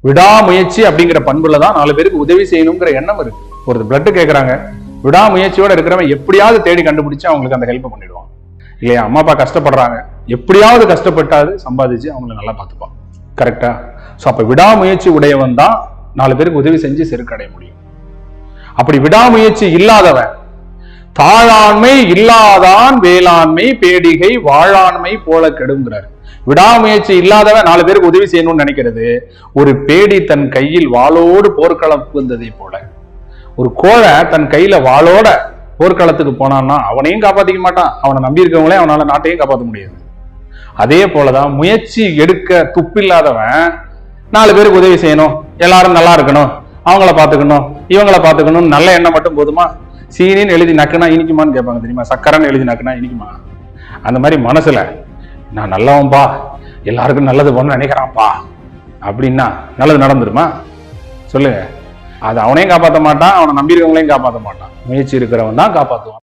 விடாமுயற்சி அப்படிங்கிற பண்புல தான் 4 பேருக்கு உதவி செய்யணுங்கிற எண்ணம் இருக்கு. ஒரு பிளட் கேட்கறாங்க, விடாமுயற்சியோட இருக்கிறவன் எப்படியாவது தேடி கண்டுபிடிச்சு அவங்களுக்கு அந்த ஹெல்ப் பண்ணிடுவான் இல்லையா? அம்மா அப்பா கஷ்டப்படுறாங்க, எப்படியாவது கஷ்டப்பட்டாது சம்பாதிச்சு அவங்களை நல்லா பார்த்துப்பான். கரெக்டா? சோ அப்ப விடாமுயற்சி உடையவன் தான் 4 பேருக்கு உதவி செஞ்சு செருக்கடைய முடியும். அப்படி விடாமுயற்சி இல்லாதவன், தாழாண்மை இல்லாதான் வேளாண்மை பேடிகை வாழாண்மை போல கெடுங்கிறார். விடாமுயற்சி இல்லாதவன் 4 பேருக்கு உதவி செய்யணும்னு நினைக்கிறது ஒரு பேடி தன் கையில் வாளோடு போர்க்களம் புகுந்ததை போல. ஒரு கோழை தன் கையில வாளோட போர்க்களத்துக்கு போனான்னா அவனையும் காப்பாத்திக்க மாட்டான், அவனை நம்பி இருக்கவங்களே அவனால நாட்டையும் காப்பாற்ற முடியாது. அதே போலதான் முயற்சி எடுக்க துப்பில்லாதவன் 4 பேருக்கு உதவி செய்யணும், எல்லாரும் நல்லா இருக்கணும், அவங்கள பாத்துக்கணும், இவங்களை பாத்துக்கணும், நல்ல எண்ணம் மட்டும் போதுமா? சீனின்னு எழுதி நக்குனா இனிக்குமான்னு கேட்பாங்க தெரியுமா? சக்கரன்னு எழுதி நக்குனா இனிக்குமா? அந்த மாதிரி மனசுல நான் நல்லவன்பா, எல்லாருக்கும் நல்லது பண்ண நினைக்கிறான்ப்பா அப்படின்னா நல்லது நடந்துருமா? சொல்லுங்க. அது அவனையும் காப்பாற்ற மாட்டான், அவனை நம்பியிருக்கவங்களையும் காப்பாற்ற மாட்டான். முயற்சி இருக்கிறவன் தான் காப்பாற்றுவான்.